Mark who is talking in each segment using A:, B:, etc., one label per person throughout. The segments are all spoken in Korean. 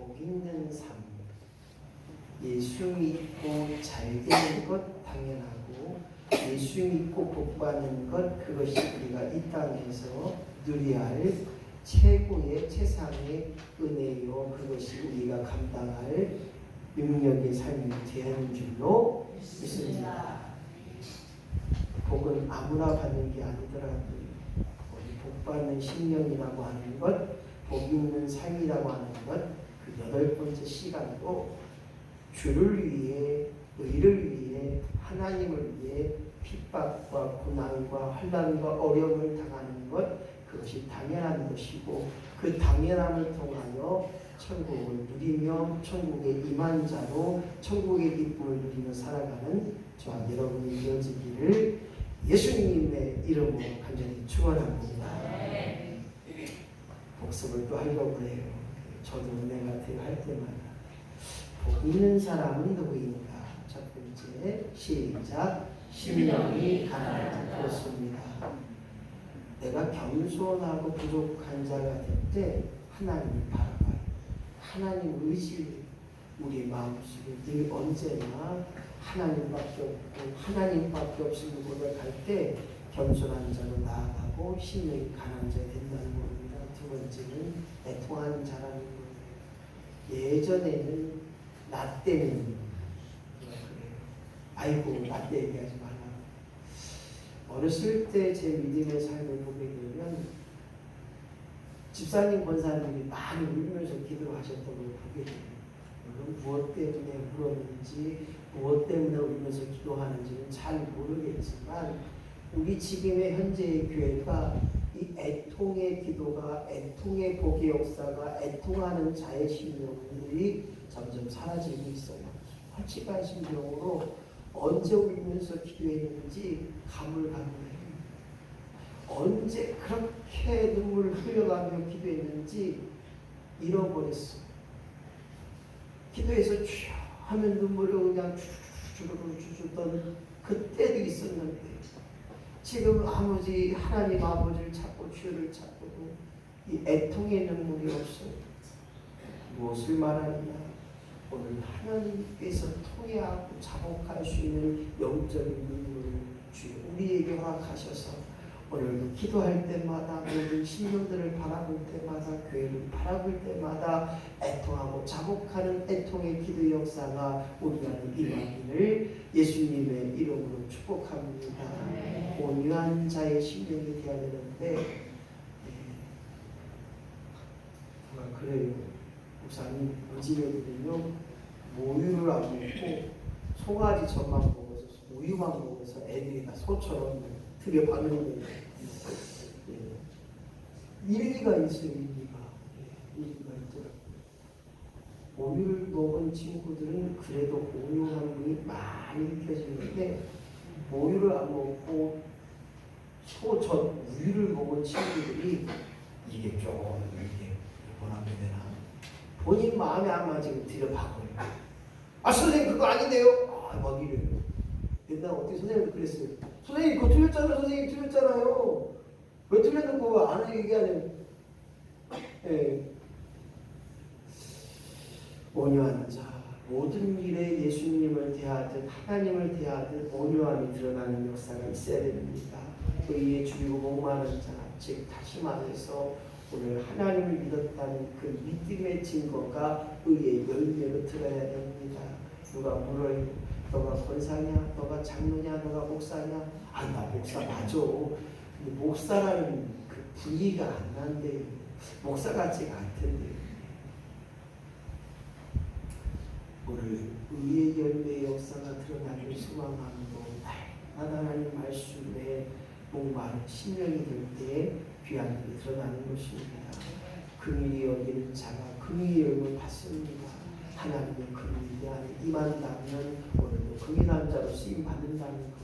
A: 복 있는 삶, 예수 믿고 잘 되는 것 당연하고 예수 믿고 복 받는 것 그것이 우리가 이 땅에서 누려야 할 최고의 최상의 은혜요 그것이 우리가 감당할 능력의 삶이 되는 줄로 믿습니다. 복은 아무나 받는 게 아니더라도 우리 복 받는 신령이라고 하는 것, 복 있는 삶이라고 하는 것, 그 8번째 시간도 주를 위해, 의를 위해, 하나님을 위해 핍박과 고난과 환난과 어려움을 당하는 것, 그것이 당연한 것이고 그 당연함을 통하여 천국을 누리며 천국의 임한 자로 천국의 기쁨을 누리며 살아가는 저와 여러분이 되어지기를 예수님의 이름으로 간절히 축원합니다. 복습을 또 하려고 해요. 저도 은혜가 할 때마다 복 있는 사람은 누구인가? 첫 번째 시작. 심령이 가난한 자. 그렇습니다. 내가 겸손하고 부족한 자가 될 때 하나님을 바라봐요. 하나님 의지를 우리 마음속에 늘 언제나 하나님밖에 없고 하나님밖에 없음을 고백할 때 겸손한 자로 나아가고 심령이 가난한 자가 된다는 겁니다. 두 번째는 애통하는 자라는 거예요. 예전에는 나 때문에 그래요. 아이고 나 때 얘기하지 말라. 어렸을 때 제 믿음의 삶을 보게 되면 집사님 권사님이 많이 울면서 기도하셨던 걸 보게 돼요. 물론 무엇 때문에 울었는지 무엇 때문에 울면서 기도하는지는 잘 모르겠지만 우리 지금의 현재의 교회가 이 애통의 기도가 애통의 복의 역사가 애통하는 자의 심령들이 점점 사라지고 있어요. 솔직한 심령으로 언제 울면서 기도했는지 가물가물해요. 언제 그렇게 눈물을 흘려가며 기도했는지 잃어버렸어. 기도해서 주여 하면 눈물을 그냥 주르르 그때도 있었는데 지금 하나님 아버지를 찾고 주를 찾고도 이 애통의 눈물이 없어요. 무엇을 말하느냐? 오늘 하나님께서 통회하고 자복할 수 있는 영적인 눈물을 주여 우리에게 허락하셔서 오늘도 기도할 때마다 모든 신령들을 바라볼 때마다 교회를 바라볼 때마다 애통하고 자복하는 애통의 기도 역사가 우리 안에 임하기를 예수님의 이름으로 축복합니다. 온유한 자의 심령이 되어야 되는데 그래요. 목사님 어지러기는요 모유를 안 먹고 송아지 젖만 먹어서 우유만 먹어서 애들이 다 소처럼 들여받는 거예요. 일리가 있어요. 일리가 있더라고요. 모유를 먹은 친구들은 그래도 온유함이 많이 느껴지는데 모유를 안 먹고 소젖 우유를 먹은 친구들이 이게 조금 이렇게 뭐라고 해야 되나 본인 마음에 안 맞으면 들여박아요. 아 선생님 그거 아닌데요? 막 이래요. 옛날에 어떻게 선생님도 그랬어요. 선생님 그거 틀렸잖아요. 선생님 틀렸잖아요. 왜 틀렸는고 안 얘기하냐고. 예. 온유한 자 모든 일에 예수님을 대하듯 하나님을 대하듯 온유함이 드러나는 역사가 있어야 됩니다. 의에 줄이고 목마른 자 즉 다시 말해서 오늘 하나님을 믿었다는 그 믿음의 증거가 의의 열매로 들어야 됩니다. 누가 물어요. 너가 권사냐? 너가 장로냐? 너가 목사냐? 아, 나 목사 맞아. 근데 목사라는 그 분위기가 안 난대요. 목사 같지가 않던데. 오늘 의의 열매의 역사가 드러나길 소망함으로 날마다 하나님 말씀에 목마른 심령이 될 때 귀한 일이 드러나는 것입니다. 긍휼히 여기는 자가 긍휼히 여김을 받습니다. 하나님의 긍휼이 안에 임한다면 오늘도 긍휼한 자로 쓰임 받는다는 거예요.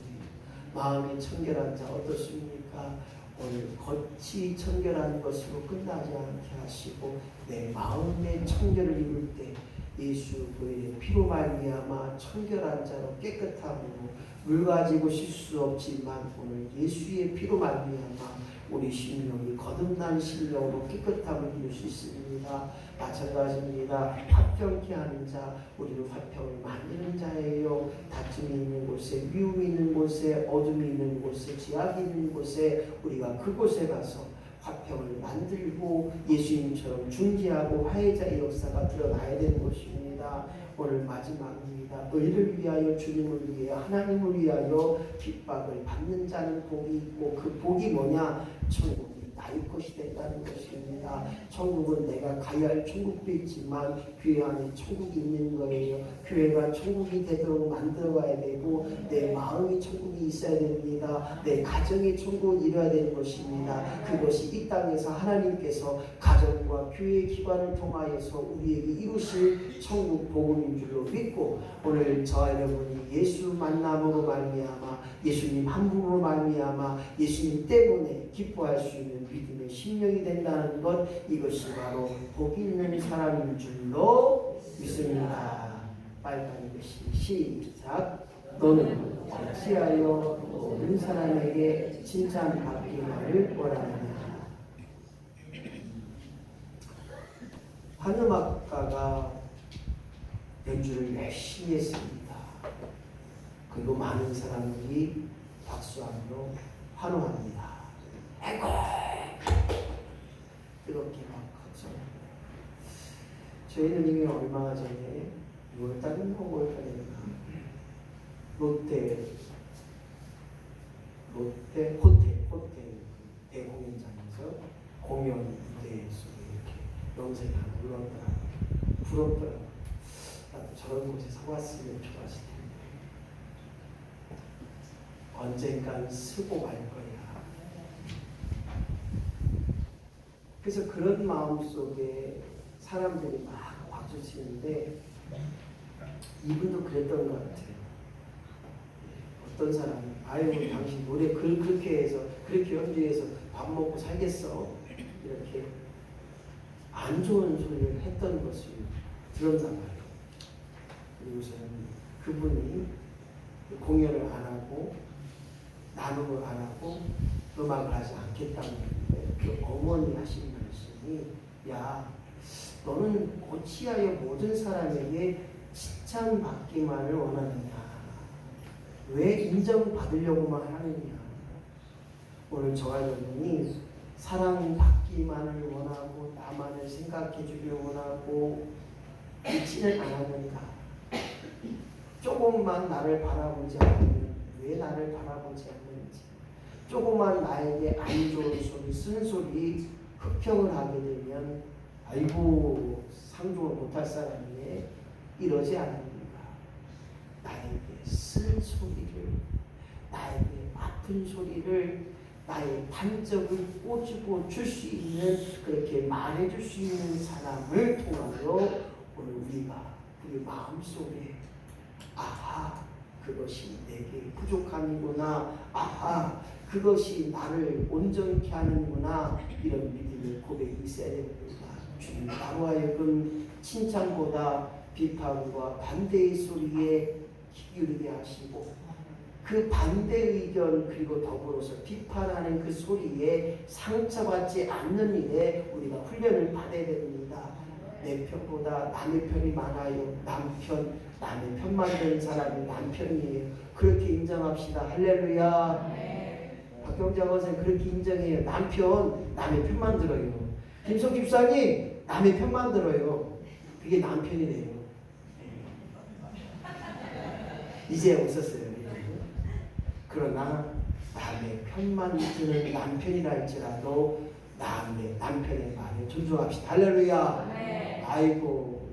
A: 마음이 청결한 자 어떻습니까? 오늘 겉이 청결한 것으로 끝나지 않게 하시고 내 마음의 청결을 이룰 때 예수 보혈의 피로 말미암아 청결한 자로 깨끗함으로 물 가지고 쉴 수 없지만 오늘 예수의 피로 말미암아 우리 심령이 거듭난 심령으로 깨끗함을 이룰 수 있습니다. 마찬가지입니다. 화평케 하는 자, 우리는 화평을 만드는 자예요. 다툼이 있는 곳에, 미움이 있는 곳에, 어둠이 있는 곳에, 죄악이 있는 곳에 우리가 그곳에 가서 화평을 만들고 예수님처럼 중재하고 화해자의 역사가 드러나야 되는 것입니다. 오늘 마지막입니다. 의를 위하여, 주님을 위하여, 하나님을 위하여 핍박을 받는 자는 복이 있고 그 복이 뭐냐? 천국이 나의 것이 된다는 것입니다. 천국은 내가 가야 할 천국도 있지만 교회 안에 천국이 있는 거예요. 교회가 천국이 되도록 만들어가야 되고 내 마음이 천국이 있어야 됩니다. 내 가정의 천국을 이뤄야 되는 것입니다. 그것이 이 땅에서 하나님께서 가정과 교회 기관을 통하여서 우리에게 이루실 천국 복음인 줄로 믿고 오늘 저와 여러분이 예수 만남으로 말미암아 예수님 한 분으로 말미암아 예수님 때문에 기뻐할 수 있는 믿음의 심령이 된다는 것, 이것이 바로 복 있는 사람인 줄로 믿습니다. 빨간 글씨 시작. 너는 어찌하여 모든 사람에게 칭찬받기만을 원하느냐. 환음악가가 연주를 열심히 했습니다. 그리고 많은 사람들이 박수하며 환호합니다. 아이고 뜨겁게 막 하죠. 저희는 이미 얼마 전에 6월달인가 5월달인가 롯데 호텔 대공연장에서 공연 무대에서 이렇게 영생이 하나 올라오더라고요. 부럽더라고요. 나도 저런 곳에 서 왔으면 좋았을 텐데 언젠간 쓰고 말 거야. 그래서 그런 마음 속에 사람들이 막 박수 치는데 이분도 그랬던 것 같아요. 어떤 사람이 아유 당신 노래 그렇게 해서 그렇게 연주해서 밥 먹고 살겠어? 이렇게 안 좋은 소리를 했던 것을 들었단 말이에요. 그리고서는 그분이 공연을 안 하고 나눔을 안 하고 음악을 하지 않겠다고 했는데 그 어머니 하신 말씀이 야 너는 어찌하여 모든 사람에게 칭찬받기만을 원하느냐. 왜 인정받으려고만 하느냐. 오늘 저와 여러분이 사랑받기만을 원하고 나만을 생각해 주려고 원하고 있지는 않았는가. 조금만 나를 바라보지 않으면 왜 나를 바라보지 않는지. 조금만 나에게 안 좋은 소리, 쓴소리, 흑평을 하게 되면 아이고 상종을 못할 사람이네 이러지 않습니까? 나에게 쓴 소리를, 나에게 아픈 소리를, 나의 단적을 꼬집어 줄 수 있는 그렇게 말해줄 수 있는 사람을 통하여 오늘 우리가 우리 마음속에 아하 그것이 내게 부족함이구나, 아하 그것이 나를 온전케 하는구나, 이런 믿음의 고백이 있어야 됩니다. 주님 나로 하여금 칭찬보다 비판과 반대의 소리에 귀 기울이게 하시고 그 반대 의견 그리고 더불어서 비판하는 그 소리에 상처받지 않는 일에 우리가 훈련을 받아야 됩니다. 내 편보다 남의 편이 많아요. 남의 편만 드는 사람이 남편이에요. 그렇게 인정합시다. 할렐루야. 박경자 권사님 그렇게 인정해요. 남의 편만 들어요. 김석 집사님 남의 편만 들어요. 그게 남편이래요. 이제 없었어요. 그러나 남의 편만 드는 남편이라 할지라도 남편의 말에 존중합시다. 할렐루야. 네. 아이고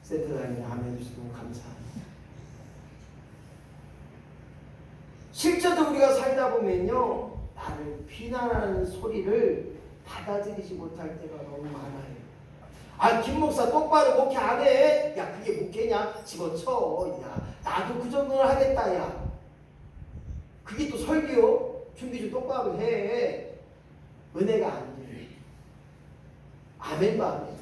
A: 세트장님 아멘 해주시면 감사합니다. 실제로 우리가 살다 보면요 나를 비난하는 소리를 받아들이지 못할 때가 너무 많아요. 아, 김 목사 똑바로 목회 안 해? 야, 그게 목회냐? 집어쳐. 야, 나도 그 정도는 하겠다. 야, 그게 또 설교? 준비 좀 똑바로 해. 은혜가 안 돼. 아멘도 안 돼.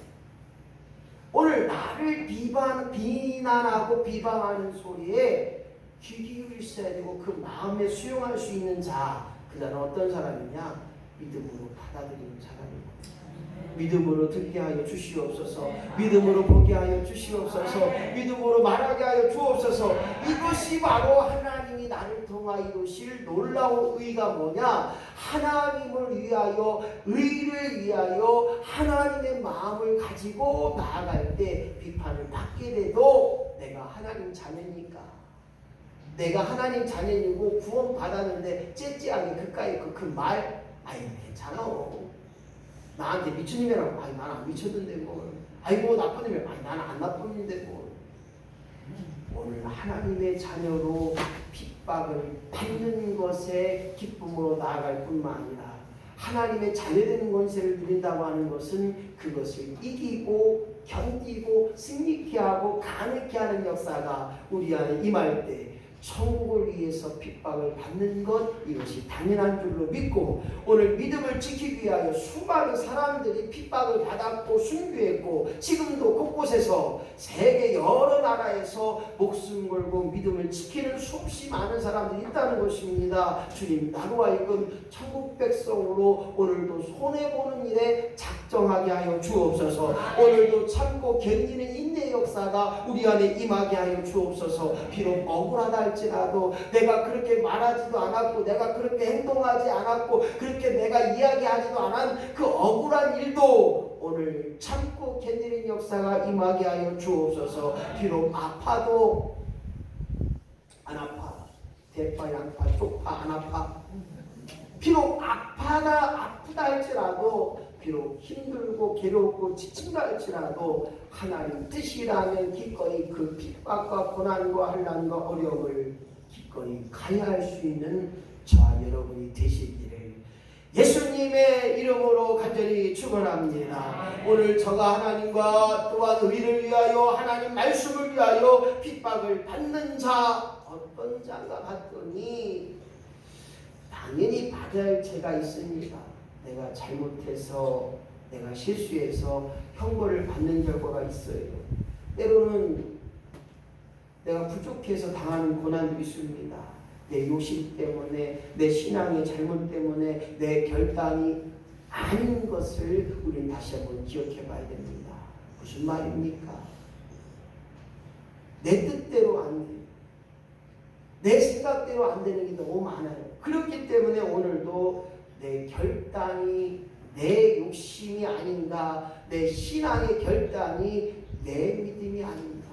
A: 오늘 나 나를 비난하고 비방하는 소리에 귀 기울이셔야 되고 그 마음에 수용할 수 있는 자, 그 자는 어떤 사람이냐? 믿음으로 받아들이는 사람입니다. 믿음으로 듣게 하여 주시옵소서. 믿음으로 보게 하여 주시옵소서. 믿음으로 말하게 하여 주옵소서. 이것이 바로 하나님이 나를 통하여 이루실 놀라운 의가 뭐냐? 하나님을 위하여, 의를 위하여 하나님의 마음을 가지고 나아갈 때 비판을 받게 돼도 내가 하나님 자녀니까, 내가 하나님 자녀이고 구원 받았는데 째째하게 그까이 그 말, 아이 괜찮아, 나한테 미친놈이라고, 아이 나는 안 미쳤는데 뭐, 아이고 나쁜 놈이라고, 아이 나는 안 나쁜 놈인데 뭐. 오늘 하나님의 자녀로 핍박을 받는 것에 기쁨으로 나아갈 뿐만 아니라 하나님의 자녀되는 권세를 누린다고 하는 것은 그것을 이기고 견디고 승리케 하고 가능케 하는 역사가 우리 안에 임할 때 천국을 위해서 핍박을 받는 것, 이것이 당연한 줄로 믿고 오늘 믿음을 지키기 위하여 수많은 사람들이 핍박을 받았고 순교했고 지금도 곳곳에서 세계 여러 나라에서 목숨 걸고 믿음을 지키는 수없이 많은 사람들이 있다는 것입니다. 주님, 나로 하여금 천국 백성으로 오늘도 손해보는 일에 작정하게 하여 주옵소서. 오늘도 참고 견디는 인내 역사가 우리 안에 임하게 하여 주옵소서. 비록 억울하다 할지라도 내가 그렇게 말하지도 않았고 내가 그렇게 행동하지 않았고 그렇게 내가 이야기하지도 않은 그 억울한 일도 오늘 참고 견디는 역사가 임하게 하여 주옵소서. 비록 아파도 안 아파, 대파, 양파, 쪽파 안 아파, 비록 아프다 할지라도 비록 힘들고 괴롭고 지친다 할지라도 하나님 뜻이라면 기꺼이 그 핍박과 고난과 환난과 어려움을 기꺼이 가야할 수 있는 저와 여러분이 되시기를 예수님의 이름으로 간절히 축원합니다. 오늘 저가 하나님과 또한 의를 위하여 하나님 말씀을 위하여 핍박을 받는 자 어떤 자가 봤더니 당연히 받아야 할 죄가 있습니다. 내가 잘못해서 내가 실수해서 형벌을 받는 결과가 있어요. 때로는 내가 부족해서 당하는 고난도 있습니다. 내 욕심 때문에, 내 신앙의 잘못 때문에 내 결단이 아닌 것을 우리는 다시 한번 기억해 봐야 됩니다. 무슨 말입니까? 내 뜻대로 안 돼. 내 생각대로 안 되는 게 너무 많아요. 그렇기 때문에 오늘도 내 결단이 내 욕심이 아닌가, 내 신앙의 결단이 내 믿음이 아닌가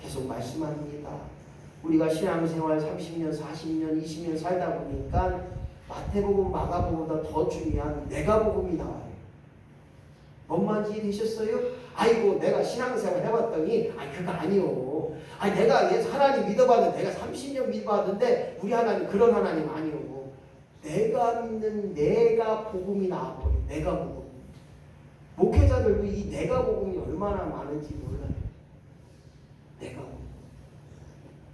A: 계속 말씀합니다. 우리가 신앙생활 30년, 40년, 20년 살다 보니까 마태복음, 마가복음보다 더 중요한 내가복음이 나와요. 뭔 말인지 이해되셨어요? 아이고 내가 신앙생활 해봤더니 그거 아니요. 내가 하나님 믿어봤는데 내가 30년 믿어봤는데 우리 하나님 그런 하나님 아니요. 내가 믿는 내가 복음이 나와버려. 내가 복음. 목회자들도 이 내가 복음이 얼마나 많은지 몰라요. 내가 복음.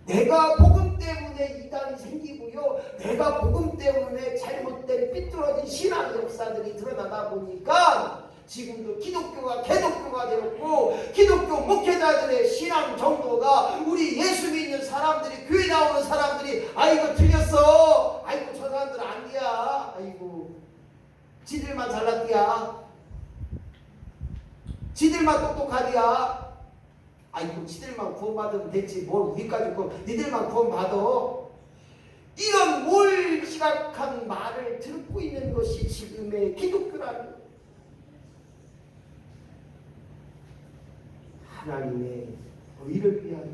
A: 내가 복음 때문에 이단이 생기고요. 내가 복음 때문에 잘못된 삐뚤어진 신앙 역사들이 드러나다 보니까 지금도 기독교가 개독교가 되었고 기독교 목회자들의 신앙 정도가 우리 예수 믿는 사람들이 교회 나오는 사람들이 아이고 틀렸어. 아이고 저 사람들 아니야. 아이고 지들만 잘났디야. 지들만 똑똑하디야. 아이고 지들만 구원받으면 됐지 뭘 우리까지 구원 니들만 구원받아. 이런 몰시각한 말을 듣고 있는 것이 지금의 기독교라는 하나님의 의를 위하여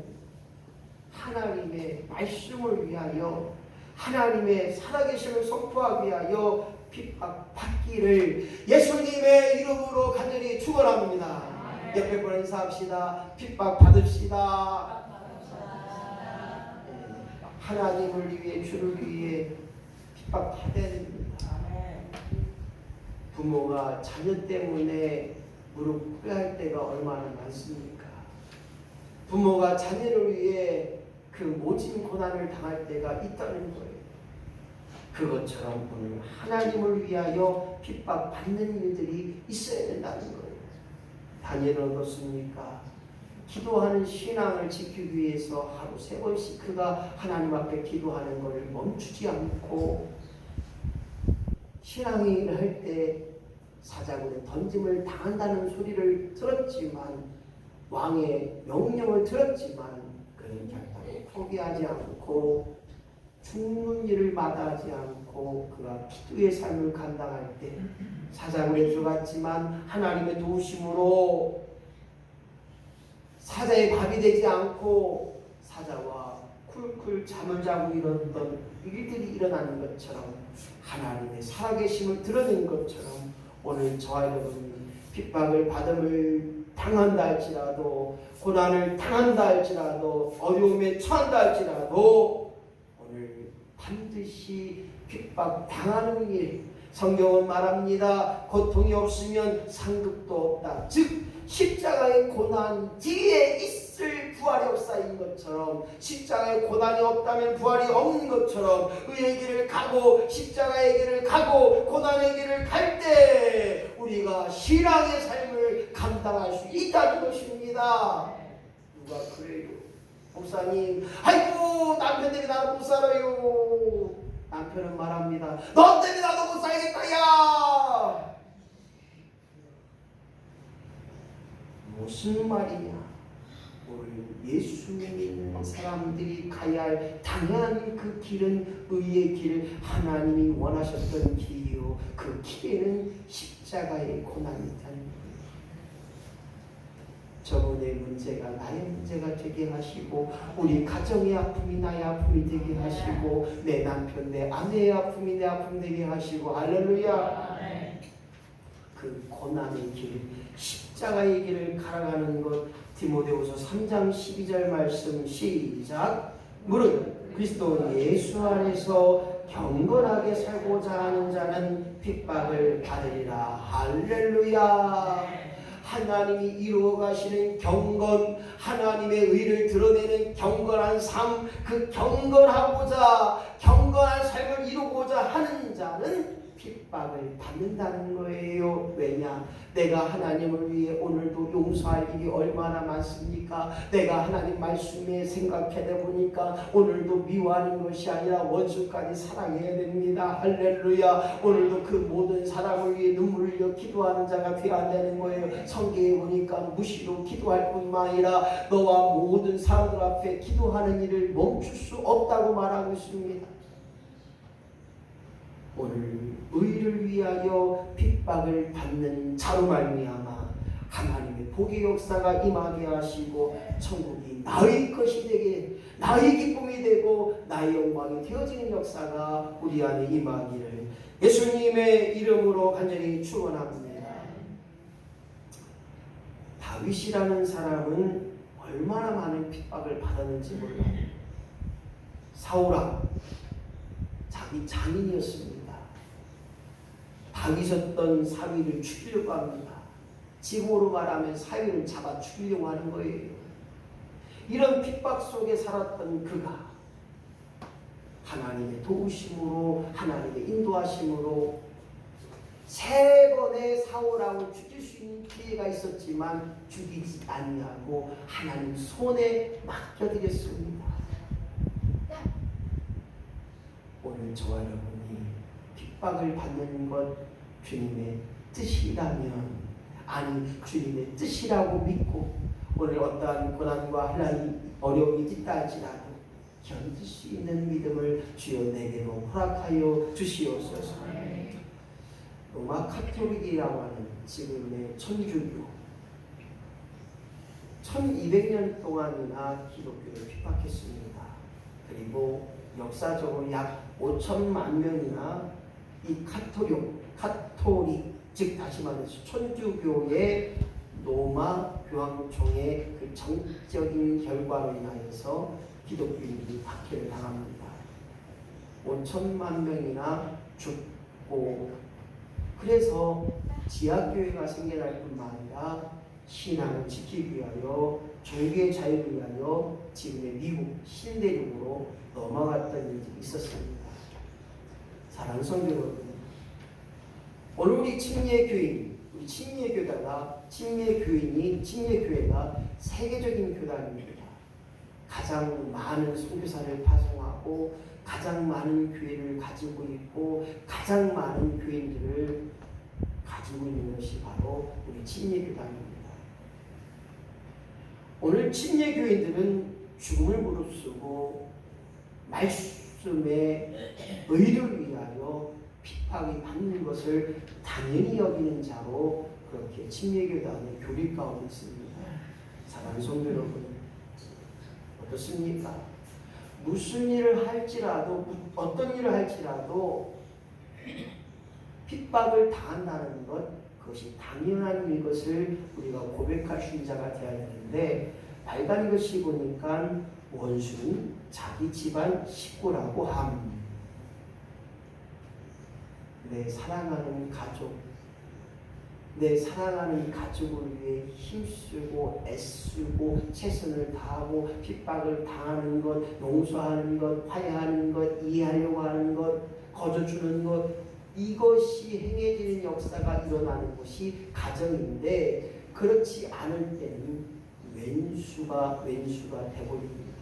A: 하나님의 말씀을 위하여 하나님의 살아계심을 선포하기 위하여 핍박받기를 예수님의 이름으로 간절히 축원합니다. 옆에 분을 인사합시다. 핍박받읍시다. 하나님을 위해 주를 위해 핍박받아야 됩니다. 부모가 자녀 때문에 무릎 꿇어야 할 때가 얼마나 많습니까? 부모가 자녀를 위해 그 모진 고난을 당할 때가 있다는 거예요. 그것처럼 오늘 하나님을 위하여 핍박받는 일들이 있어야 된다는 거예요. 다니엘은 어떻습니까? 기도하는 신앙을 지키기 위해서 하루 3번씩 그가 하나님 앞에 기도하는 것을 멈추지 않고 신앙을 할 때 사자굴에 던짐을 당한다는 소리를 들었지만 왕의 명령을 들었지만 그는 결단을 포기하지 않고 죽는 일을 마다하지 않고 그가 기도의 삶을 감당할 때 사자굴에 들어갔지만 하나님의 도우심으로 사자의 밥이 되지 않고 사자와 쿨쿨 잠을 자고 이뤘던 일들이 일어나는 것처럼 하나님의 살아계심을 드러낸 것처럼 오늘 저와 여러분이 핍박을 받음을 당한다 할지라도 고난을 당한다 할지라도 어려움에 처한다 할지라도 오늘 반드시 핍박 당하는 일 성경은 말합니다. 고통이 없으면 상급도 없다. 즉 십자가의 고난 뒤에 있을 부활이 없사인 것처럼 십자가의 고난이 없다면 부활이 없는 것처럼 의의 길을 가고 십자가의 길을 가고 고난의 길을 갈 때 우리가 신앙의 삶을 감당할 수 있다는 것입니다. 누가 그래요? 목사님, 아이고 남편 때문에 나도 못 살아요. 남편은 말합니다. 너 때문에 나도 못 살겠다 야. 무슨 말이냐? 오늘 예수 믿는 사람들이 가야 할 당연한 그 길은 의의 길, 하나님이 원하셨던 길이요. 그 길에는 십자가의 고난이 있다는 거예요. 저분의 문제가 나의 문제가 되게 하시고 우리 가정의 아픔이 나의 아픔이 되게 하시고 내 남편, 내 아내의 아픔이 내 아픔 되게 하시고 할렐루야. 그 고난의 길, 십자가의 길을 갈아가는 것 디모데후서 3장 12절 말씀 시작. 무릇 그리스도 예수 안에서 경건하게 살고자 하는 자는 핍박을 받으리라. 할렐루야. 하나님이 이루어 가시는 경건, 하나님의 의를 드러내는 경건한 삶, 그 경건하고자 경건한 삶을 이루고자 하는 자는 핍박을 받는다는 거예요. 왜냐? 내가 하나님을 위해 오늘도 용서할 일이 얼마나 많습니까? 내가 하나님 말씀에 생각해 보니까 오늘도 미워하는 것이 아니라 원수까지 사랑해야 됩니다. 할렐루야. 오늘도 그 모든 사람을 위해 눈물을 흘려 기도하는 자가 되어야 되는 거예요. 성경에 보니까 무시로 기도할 뿐만 아니라 너와 모든 사람들 앞에 기도하는 일을 멈출 수 없다고 말하고 있습니다. 오늘 의를 위하여 핍박을 받는 자로 말미암아 하나님의 복의 역사가 임하게 하시고 천국이 나의 것이 되게 나의 기쁨이 되고 나의 영광이 되어지는 역사가 우리 안에 임하기를 예수님의 이름으로 간절히 축원합니다. 다윗이라는 사람은 얼마나 많은 핍박을 받았는지 몰라요. 사울아 자기 장인이었습니다. 다윗이었던 사위를 죽이려고 합니다. 지금으로 말하면 사위를 잡아 죽이려고 하는 거예요. 이런 핍박 속에 살았던 그가 하나님의 도우심으로 하나님의 인도하심으로 3번의 사울왕을 죽일 수 있는 기회가 있었지만 죽이지 아니하고 하나님 손에 맡겨드렸습니다. 오늘 저와 여러분이 핍박을 받는 것 주님의 뜻이라면 아니 주님의 뜻이라고 믿고 오늘 어떠한 고난과 어려움이 있다 할지라도 견딜 수 있는 믿음을 주여 내게로 허락하여 주시옵소서. 로마 카톨릭이라고 하는 지금의 천주교 1200년 동안이나 기독교를 핍박했습니다. 그리고 역사적으로 약 5천만 명이나 이 카톨릭 즉 다시 말해서 천주교의 로마 교황청의 그 정적인 결과로 인하여서 기독교인들이 박해를 당합니다. 5천만 명이나 죽고 그래서 지하교회가 생겨날 뿐만 아니라 신앙을 지키기 위하여 종교의 자유를 위하여 지금의 미국 신대륙으로 넘어갔던 일이 있었습니다. 사랑하는 성도 여러분, 오늘 우리 침례교인 우리 침례교회가 세계적인 교단입니다. 가장 많은 선교사를 파송하고 가장 많은 교회를 가지고 있고 가장 많은 교인들을 가지고 있는 것이 바로 우리 침례교단입니다. 오늘 침례교인들은 죽음을 무릅쓰고 말씀의 의를 위하여 핍박이 받는 것을 당연히 여기는 자로 그렇게 침례교단의 교리 가운데 있습니다. 사랑하는 성도 여러분, 어떻습니까? 무슨 일을 할지라도 어떤 일을 할지라도 핍박을 당한다는 것, 그것이 당연한 일것을 우리가 고백할 수 있는 자가 되어야 되는데, 빨간 이것이 보니까 원수는 자기 집안 식구라고 함. 내 사랑하는 가족을 위해 힘쓰고 애쓰고 최선을 다하고 핍박을 당하는 것, 용서하는 것, 화해하는 것, 이해하려고 하는 것, 거저주는 것, 이것이 행해지는 역사가 일어나는 것이 가정인데, 그렇지 않을 때는 왼수가 되버립니다.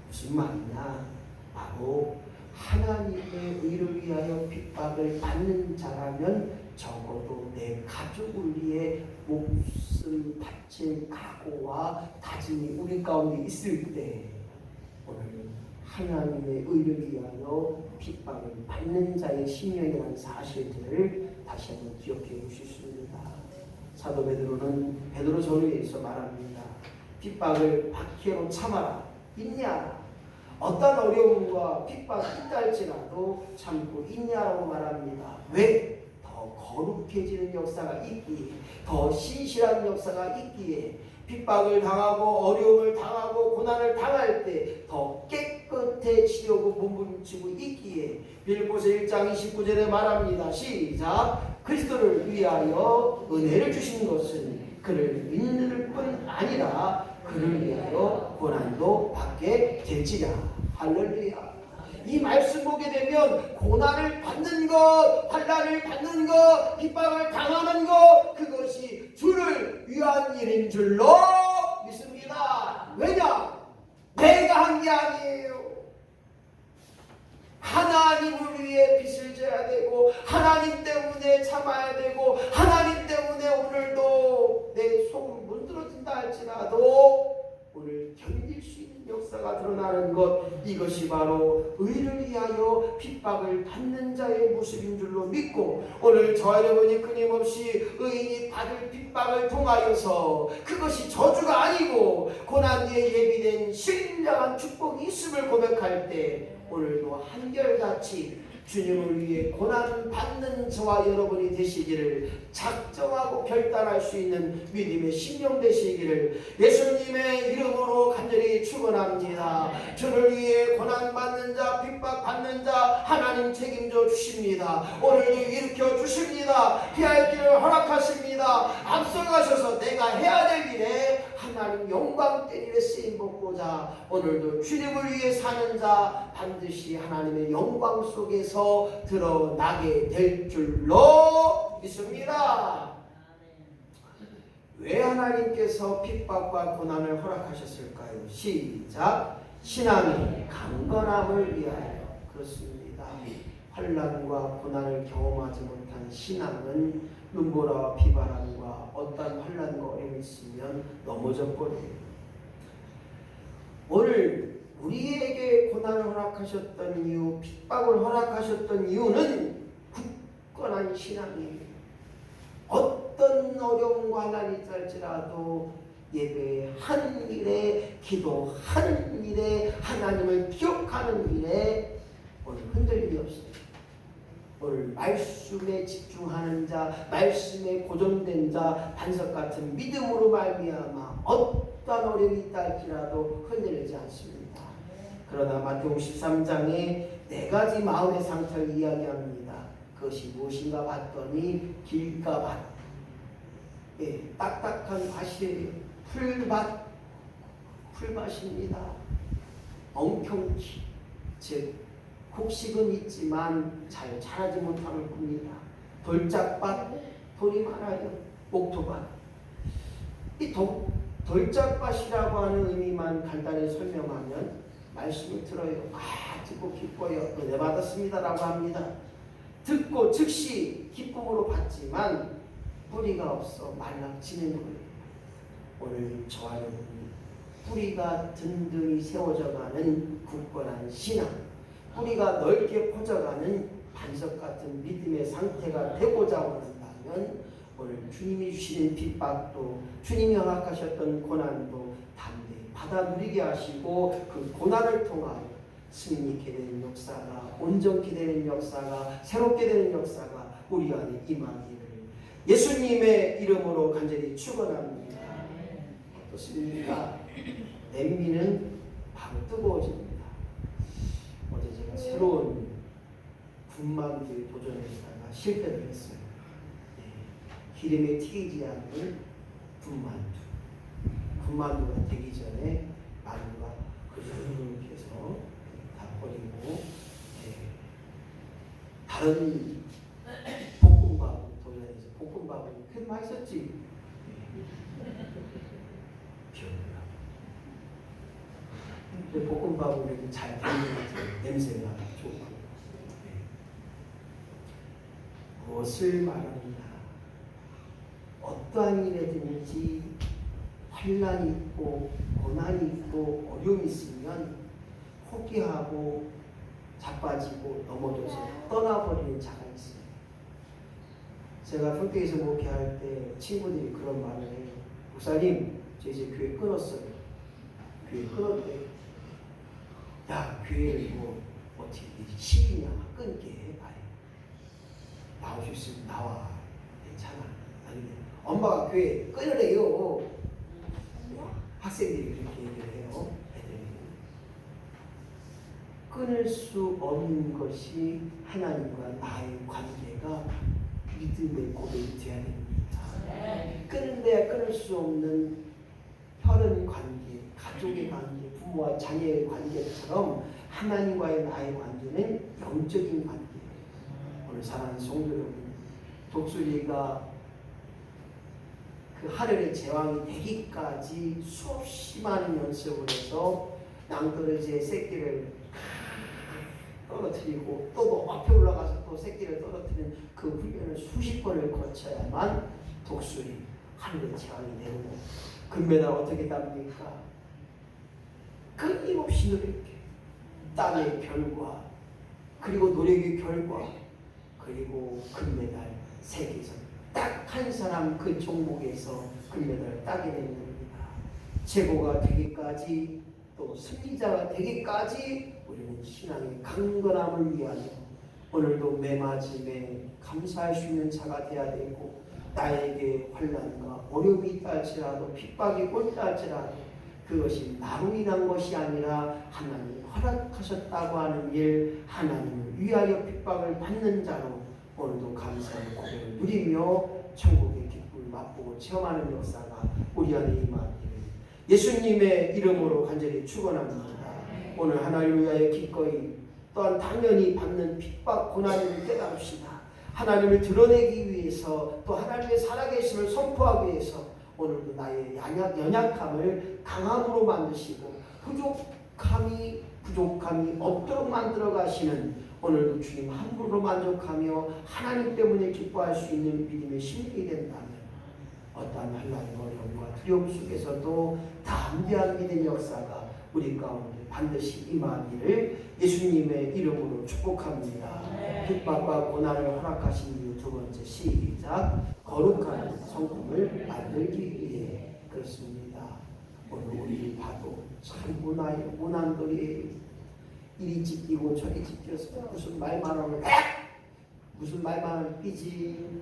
A: 무슨 말이냐? 바로 하나님의 의를 위하여 핍박을 받는 자라면 적어도 내 가족을 위해 목숨 바칠 각오와 다짐이 우리 가운데 있을 때, 오늘 하나님의 의를 위하여 핍박을 받는 자의 심령이라는 사실들을 다시 한번 기억해 보실 수 있습니다. 사도 베드로 전후에서 말합니다. 핍박을 박해로 참아라, 인내하라. 어떤 어려움과 핍박이 있다 할지라도 참고 인내하라고 말합니다. 왜? 더 거룩해지는 역사가 있기에, 더 신실한 역사가 있기에, 핍박을 당하고 어려움을 당하고 고난을 당할 때 더 깨끗해지려고 몸부림치고 있기에, 빌립보서 1장 29절에 말합니다. 시작. 그리스도를 위하여 은혜를 주신 것은 그를 믿는 뿐 아니라 그를 위하여 고난도 받게 될지라. 할렐루야. 이 말씀 보게 되면 고난을 받는 것, 환난을 받는 것, 핍박을 당하는 것, 그것이 주를 위한 일인 줄로 믿습니다. 왜냐? 내가 한 게 아니에요. 하나님을 위해 빚을 져야 되고, 하나님 때문에 참아야 되고, 하나님 때문에 오늘도 내 속은 문드러진다 할지라도 오늘 견딜 수 있는 역사가 드러나는 것, 이것이 바로 의를 위하여 핍박을 받는 자의 모습인 줄로 믿고, 오늘 저와 여러분이 끊임없이 의인이 받을 핍박을 통하여서 그것이 저주가 아니고 고난 뒤에 예비된 신령한 축복이 있음을 고백할 때, 오늘도 한결같이 주님을 위해 고난 받는 저와 여러분이 되시기를, 작정하고 결단할 수 있는 믿음의 심령 되시기를 예수님의 이름으로 간절히 축원합니다. 주를 위해 고난 받는 자, 핍박 받는 자 하나님 책임져 주십니다. 오늘도 일으켜 주십니다. 피할 길을 허락하십니다. 앞서가셔서 내가 해야 될 일에 하나님 영광된 일에 쓰임 받고자 오늘도 주님을 위해 사는 자 반드시 하나님의 영광 속에서 드러나게 될 줄로 믿습니다. 왜 하나님께서 핍박과 고난을 허락하셨을까요? 시작. 신앙이 강건함을 위하여. 그렇습니다. 환난과 고난을 경험하지 못한 신앙은 눈보라와 비바람과 어떤 환난과 어려움이 있으면 넘어져 버려요. 오늘 우리에게 고난을 허락하셨던 이유, 핍박을 허락하셨던 이유는 굳건한 신앙이에요. 어떤 어려움과 환난이 있을지라도 예배하는 일에, 기도하는 일에, 하나님을 기억하는 일에 오늘 흔들림이 없어요. 오늘 말씀에 집중하는 자, 말씀에 고정된 자, 반석 같은 믿음으로 말미암아 어떤 어려움이 있다 할지라도 흔들리지 않습니다. 그러나 마태복음 13장에 4가지 마음의 상태를 이야기합니다. 그것이 무엇인가 봤더니 길가밭, 딱딱한 밭이에요. 풀밭입니다. 엉켜키, 즉 곡식은 있지만 잘 자라지 못하는 겁니다. 돌짝밭, 돌이 많아요. 목토밭. 이 돌짝밭이라고 하는 의미만 간단히 설명하면 말씀을 들어요. 듣고 기뻐요. 은혜 받았습니다라고 합니다. 듣고 즉시 기쁨으로 받지만 뿌리가 없어 말라지는 거예요. 오늘 저와 여러분이 뿌리가 든든히 세워져가는 굳건한 신앙, 뿌리가 넓게 퍼져가는 반석 같은 믿음의 상태가 되고자 원한다면 오늘 주님이 주시는 핍박도 주님이 허락하셨던 고난도 담대히 받아 누리게 하시고 그 고난을 통하여 승리 있게 되는 역사가, 온전케 되는 역사가, 새롭게 되는 역사가 우리 안에 임하기를 예수님의 이름으로 간절히 축원합니다. 어떻습니까? 냄비는 바로 뜨거워집니다. 어제 제가 새로운 군만두에 도전했다가 실패를 했어요. 기름에 튀기지 않는 군만두가 되기 전에 만두가 그렇게 해서 다 버리고 다른 볶음밥을 도전해서 볶음밥은 그래도 맛있었지. 기억나. 근데 볶음밥은 이렇게 잘 되는 것 같아요. 냄새가 좋고. 무엇을 말합니다. 어떠한 일에든지 환난이 있고 고난이 있고 어려움이 있으면 포기하고 자빠지고 넘어져서 떠나버리는 자가 있어요. 제가 평택에서 목회할 때 친구들이 그런 말을 해요. 목사님, 저 이제 교회 끊었어요. 교회 끊었대. 야, 교회 뭐 어떻게 10이냐 끊게 봐요. 나올 수 있으면 나와. 괜찮아. 아니면 엄마가 교회 끊으래요. 학생들이 그렇게 얘기를 해요. 애들이. 끊을 수 없는 것이 하나님과 나의 관계가 믿음의 고백이 되어야 됩니다. 끊는데 끊을 수 없는 혈연 관계, 가족의 관계, 부모와 자녀의 관계처럼 하나님과의 나의 관계는 영적인 관계예요. 오늘 사랑하는 성도 여러분, 독수리가 그 하늘의 제왕이 되기까지 수없이 많은 연습을 해서 낭떠러지의 새끼를 떨어뜨리고 또 앞에 올라가서 또 새끼를 떨어뜨리는 그 훈련을 수십 번을 거쳐야만 독수리 하늘의 제왕이 되는 거예요. 금메달 어떻게 땁니까? 끊임없이 노력해. 땀의 결과, 그리고 노력의 결과, 그리고 금메달 세계에서 딱 한 사람 그 종목에서 금메달을 따게 되는 겁니다. 최고가 되기까지 또 승리자가 되기까지 우리는 신앙의 강건함을 위하여 오늘도 매맞음에 감사할 수 있는 자가 되어야 되고, 나에게 환난과 어려움이 있다 할지라도 핍박이 있다 할지라도 그것이 나로 인한 것이 아니라 하나님이 허락하셨다고 하는 일, 하나님을 위하여 핍박을 받는 자로 오늘도 감사의 고백을 누리며 천국의 기쁨을 맛보고 체험하는 역사가 우리 안에 임하기를 예수님의 이름으로 간절히 축원합니다. 오늘 하나님을 위하여 기꺼이 또한 당연히 받는 핍박 고난을 깨달읍시다. 하나님을 드러내기 위해서 또 하나님의 살아계심을 선포하기 위해서 오늘도 나의 연약함을 강함으로 만드시고 부족함이 없도록 만들어 가시는 오늘도 주님 한 분으로 만족하며 하나님 때문에 기뻐할 수 있는 믿음의 심령이 된다면 어떠한 하나님의 어려움과 두려움 속에서도 담대한 믿음의 역사가 우리 가운데 반드시 임하기를 예수님의 이름으로 축복합니다. 핍박과 고난을 허락하신 이유 두 번째, 시작. 거룩한 성품을 만들기 위해 그렇습니다. 오늘 우리 봐도 참 고난들이 이리 찢기고 저리 찢겨서 무슨 말만 하면 무슨 말만 하면 삐지,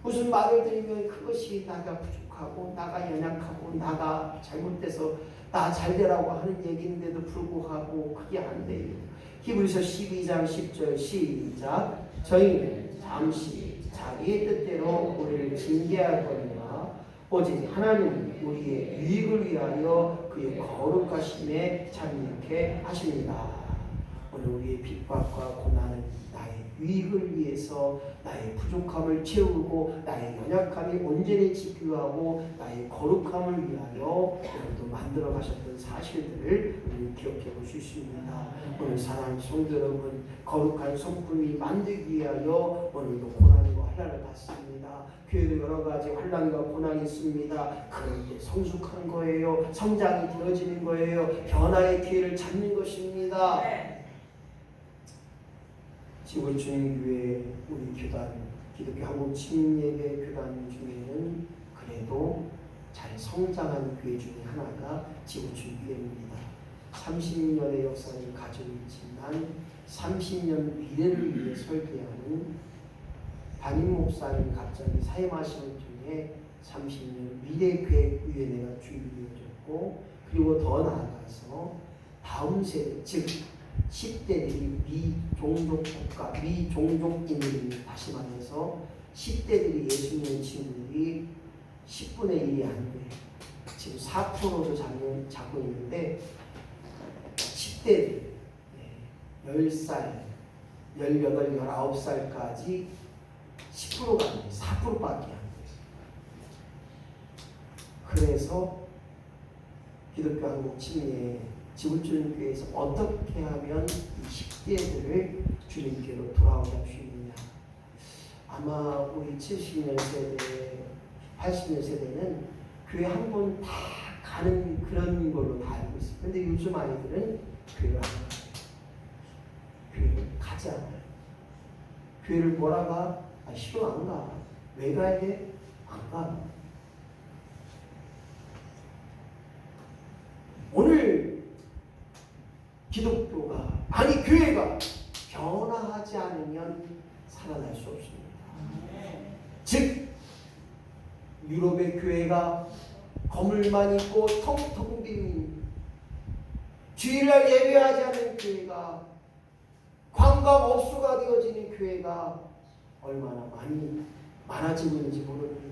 A: 무슨 말을 들으면 그것이 나가 부족하고 나가 연약하고 나가 잘못돼서 나 잘되라고 하는 얘기인데도 불구하고 그게 안 돼요. 히브리서 12장 10절 시작. 저희는 잠시 자기의 뜻대로 우리를 징계할 거니와 오직 하나님은 우리의 유익을 위하여 그의 거룩하심에 참여케 하십니다. 오늘 우리의 핍박과 고난은 나의 유익을 위해서 나의 부족함을 채우고 나의 연약함이 온전해지기 하고 나의 거룩함을 위하여 오늘도 만들어 가셨던 사실들을 우리 기억해 볼 수 있습니다. 오늘 사랑하는 성도 여러분, 거룩한 성품이 만들기 위하여 오늘도 고난과 환난을 받습니다. 교회도 여러 가지 환난과 고난이 있습니다. 그럴 때 성숙한 거예요. 성장이 되어지는 거예요. 변화의 기회를 잡는 것입니다. 지구주님교회 우리 교단, 기독교 한국 침례교회 교단 중에는 그래도 잘 성장한 교회 중에 하나가 지구주님교회입니다. 30년의 역사를 가지고 있지만 30년 미래를 위해 설계하는 담임 목사님 갑자기 사임하시는 중에 30년 미래계획위원회가 주입되어졌고, 그리고 더 나아가서 다음 세대, 즉 10대들이 미종족 국가, 미종족인들이, 다시 말해서 10대들이 예수 믿는 친구들이 10분의 1이 안 돼요. 지금 4%로 잡고 있는데 10대들 10살, 18, 19살까지 10%가 안 돼요. 4%밖에 안 돼요. 그래서 기독교 한국 침례 지구주님교회에서 어떻게 하면 이 10대들을 주님께로 돌아오게 할 수 있느냐. 아마 우리 70년 세대, 80년 세대는 교회 한 번 다 가는 그런 걸로 다 알고 있어요. 근데 요즘 아이들은 교회를 안 가요. 교회를 가지 않아요. 교회를 뭐라 가? 싫어, 안 가. 왜 가야 돼? 안 가. 오늘 기독교가, 아니 교회가 변화하지 않으면 살아날 수 없습니다. 즉 유럽의 교회가 건물만 있고 텅텅 빈, 주일날 예배하지 않는 교회가, 관광업소가 되어지는 교회가 얼마나 많아지고 있는지 모릅니다.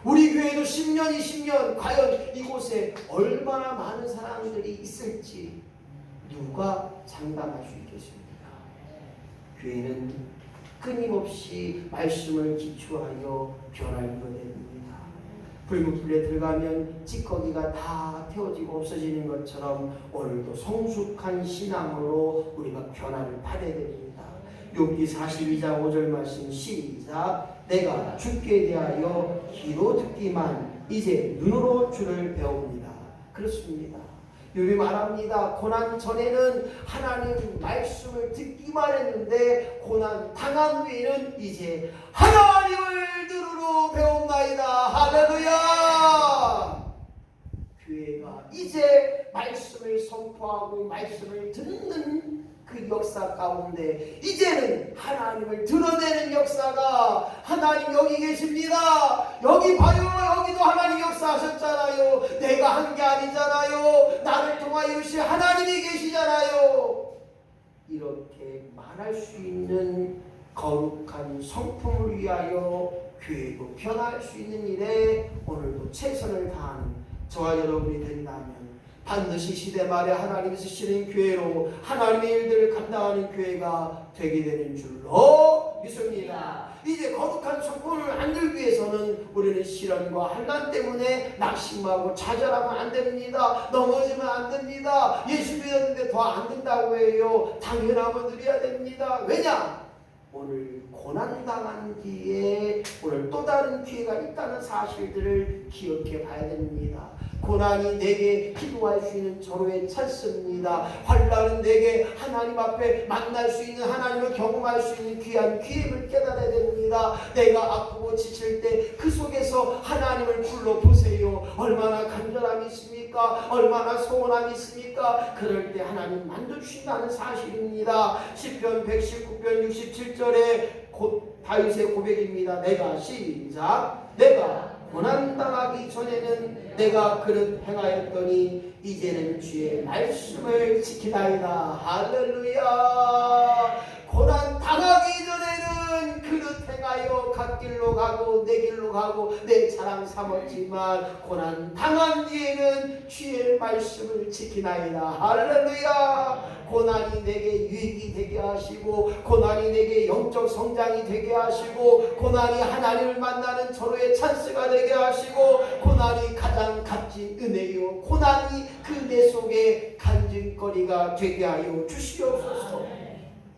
A: 우리 교회도 10년, 20년 과연 이곳에 얼마나 많은 사람들이 있을지 누가 장담할 수 있겠습니까? 교회는 끊임없이 말씀을 기초하여 변화를 이뤄냅니다. 불문불에 들어가면 찌꺼기가 다 태워지고 없어지는 것처럼 오늘도 성숙한 신앙으로 우리가 변화를 받아야 됩니다. 욥기 42장 5절 말씀 시작. 내가 주께 대하여 귀로 듣기만 이제 눈으로 주를 배웁니다. 그렇습니다. 욥이 말합니다. 고난 전에는 하나님 말씀을 듣기만 했는데 고난 당한 후에는 이제 하나님을 눈으로 배웁나이다. 할렐루야. 교회가 이제 말씀을 선포하고 말씀을 듣는 그 역사 가운데 이제는 하나님을 드러내는 역사가, 하나님 여기 계십니다. 여기 봐요. 여기도 하나님 역사하셨잖아요. 내가 한 게 아니잖아요. 나를 통하여 오신 하나님이 계시잖아요. 이렇게 말할 수 있는 거룩한 성품을 위하여 교회도 변화할 수 있는 일에 오늘도 최선을 다하는 저와 여러분이 된다면 반드시 시대 말에 하나님이 쓰시는 교회로 하나님의 일들을 감당하는 교회가 되게 되는 줄로 믿습니다. 이제 거룩한 성품을 만들기 위해서는 우리는 시련과 환난 때문에 낙심하고 좌절하면 안 됩니다. 넘어지면 안 됩니다. 예수 믿었는데 더 안 된다고 해요. 당연함을 누려야 됩니다. 왜냐? 오늘 고난당한 뒤에 오늘 또 다른 기회가 있다는 사실들을 기억해 봐야 됩니다. 고난이 내게 기도할 수 있는 절호의 찬스입니다. 환난은 내게 하나님 앞에 만날 수 있는, 하나님을 경험할 수 있는 귀한 기회를 깨달아야 됩니다. 내가 아프고 지칠 때 그 속에서 하나님을 불러보세요. 얼마나 간절함이 있습니까? 얼마나 소원함이 있습니까? 그럴 때 하나님 만져주신다는 사실입니다. 시편 119편 67절에 다윗의 고백입니다. 내가 시작. 내가 고난당하기 전에는 내가 그릇 행하였더니 이제는 주의 말씀을 지키나이다. 할렐루야. 고난 당하기 전에는 그릇 행하여 갓길로 가고 내 길로 가고 내 자랑 삼았지만 고난 당한 뒤에는 주의 말씀을 지키나이다. 할렐루야. 고난이 내게 유익이 되게 하시고 고난이 내게 영적 성장이 되게 하시고 고난이 하나님을 만나는 서로의 찬스가 되게 하시고 고난이 가장 값진 은혜요 고난이 그 내 속에 간증거리가 되게 하여 주시옵소서.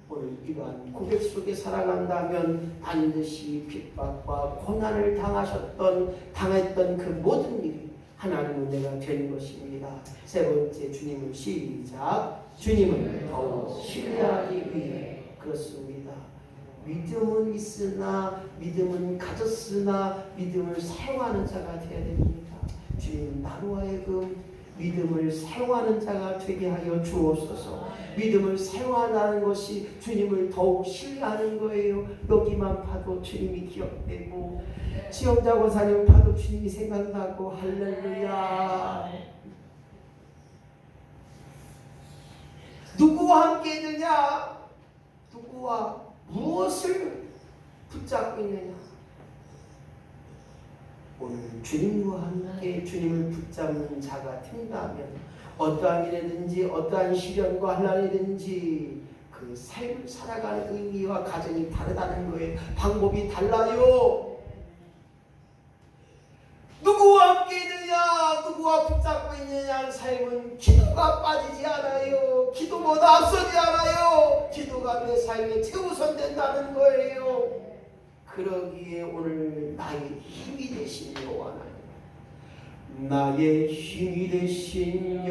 A: 오늘 이러한 고백 속에 살아간다면 반드시 핍박과 고난을 당했던 그 모든 일이 하나님 은혜가 되는 것입니다. 세 번째, 주님을 시작. 주님을 더욱 신뢰하기 위해. 그렇습니다. 믿음은 있으나 믿음은 가졌으나 믿음을 사용하는 자가 되어야 됩니다. 주님 나로 하여금 믿음을 사용하는 자가 되게 하여 주옵소서. 믿음을 사용하는 것이 주님을 더욱 신뢰하는 거예요. 여기만 봐도 주님이 기억되고 시험자 권사님 봐도 주님이 생각나고 할렐루야. 누구와 함께 있느냐? 누구와 무엇을 붙잡고 있느냐? 오늘 주님과 함께 주님을 붙잡는 자가 된다면 어떠한 일이든지 어떠한 시련과 환난이든지 그 삶을 살아가는 의미와 가정이 다르다는 거예요. 방법이 달라요. 누구와 함께 있느냐, 누구와 붙잡고 있느냐, 삶은 기도가 빠지지 않아요. 기도보다 앞서지 않아요. 기도가 내 삶에 최우선된다는 거예요. 그러기에 오늘 나의 힘이 되신 여호와 하나님, 나의 힘이 되신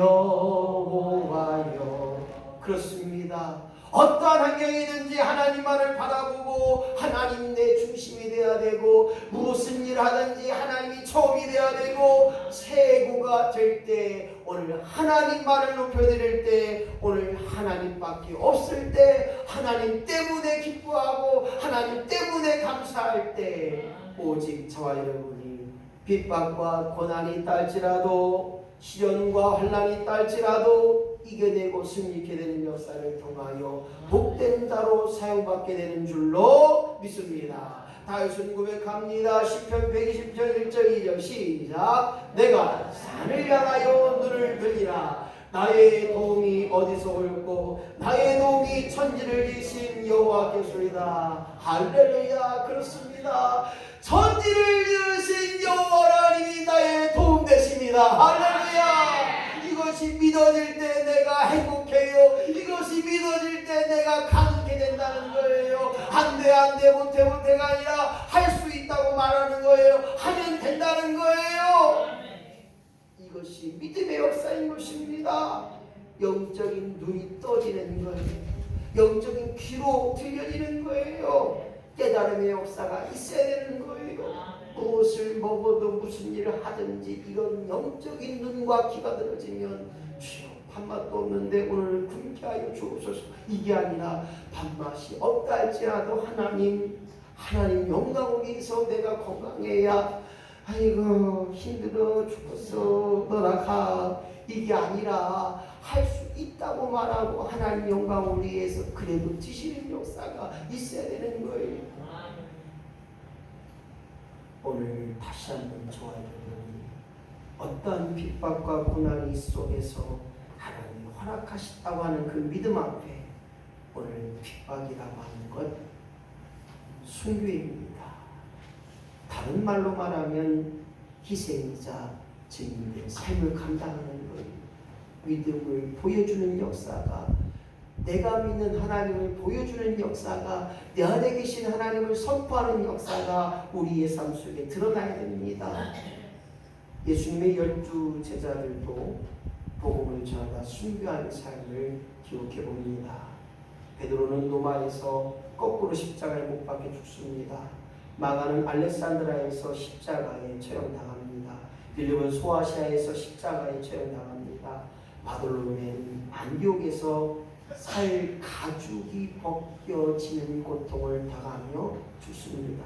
A: 여호와여. 그렇습니다. 어떠한 환경이든지 하나님만을 바라보고 하나님 내 중심이 되어야 되고 무슨 일을 하든지 하나님이 처음이 되어야 되고 최고가 될 때 오늘 하나님만을 높여드릴 때 오늘 하나님밖에 없을 때 하나님 때문에 기뻐하고 하나님 때문에 감사할 때 오직 저와 여러분이 핍박과 고난이 있달지라도 시련과 환난이 있달지라도 이겨내고 승리케 되는 역사를 통하여 복된 자로 사용받게 되는 줄로 믿습니다. 다윗은 고백합니다. 시편 120편 1절 2절 시작. 내가 산을 향하여 눈을 들리라. 나의 도움이 어디서 올고 나의 도움이 천지를 지으신 여호와께서이다. 할렐루야. 그렇습니다. 천지를 지으신 여호와 하나님이 나의 도움 되십니다. 할렐루야. 이것이 믿어질 때 내가 행복해요. 이것이 믿어질 때 내가 강하게 된다는 거예요. 안돼 못해가 아니라 할 수 있다고 말하는 거예요. 하면 된다는 거예요. 이것이 믿음의 역사인 것입니다. 영적인 눈이 떠지는 거예요. 영적인 귀로 들려지는 거예요. 깨달음의 역사가 있어야 되는 거예요. 무엇을 먹어도 무슨 일을 하든지 이런 영적인 눈과 귀가 들어지면 주여 밥맛도 없는데 오늘 굶게 하여 주옵소서. 이게 아니라 밥맛이 없다 할지라도 하나님 영광을 위해서 내가 건강해야 아이고 힘들어 죽었어 너나 가. 이게 아니라 할 수 있다고 말하고 하나님 영광을 위해서 그래도 지시는 역사가 있어야 되는 거예요. 오늘 다시 한번 저와 여러분이 어떤 핍박과 고난이 속에서 하나님이 허락하셨다고 하는 그 믿음 앞에 오늘 핍박이라고 하는 것 순교입니다. 다른 말로 말하면 희생이자 증인된 삶을 감당하는 거예요. 믿음을 보여주는 역사가 내가 믿는 하나님을 보여주는 역사가 내 안에 계신 하나님을 선포하는 역사가 우리의 삶 속에 드러나야 됩니다. 예수님의 12 제자들도 복음을 전하다 순교하는 삶을 기록해 봅니다. 베드로는 로마에서 거꾸로 십자가에 못 박혀 죽습니다. 마가는 알렉산드라에서 십자가에 처형당합니다. 빌립은 소아시아에서 십자가에 처형당합니다. 바돌로메는 안디옥에서 살 가죽이 벗겨지는 고통을 당하며 죽습니다.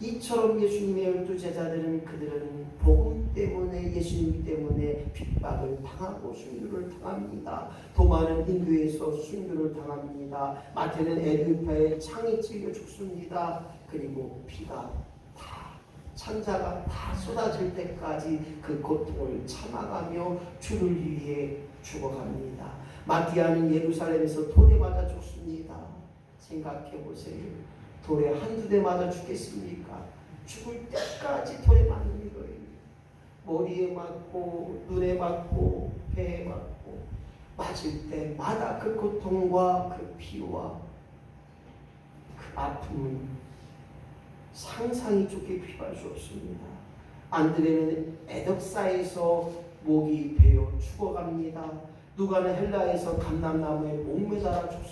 A: 이처럼 예수님의 12제자들은 그들은 복음 때문에 예수님 때문에 핍박을 당하고 순교를 당합니다. 도마는 인도에서 순교를 당합니다. 마태는 에디오피아에 창에 찔려 죽습니다. 그리고 피가 다 창자가 다 쏟아질 때까지 그 고통을 참아가며 주를 위해 죽어갑니다. 마티아는 예루살렘에서 돌에 맞아 죽습니다. 생각해 보세요. 돌에 한두 대 맞아 죽겠습니까? 죽을 때까지 돌에 맞는 거예요. 머리에 맞고 눈에 맞고 배에 맞고 맞을 때마다 그 고통과 그 피와 그 아픔은 상상이 좋게 비교할 수 없습니다. 안드레는 에덕사에서 목이 베어 죽어갑니다. 누가는 헬라에서 감람나무에 목매달아 죽습니다.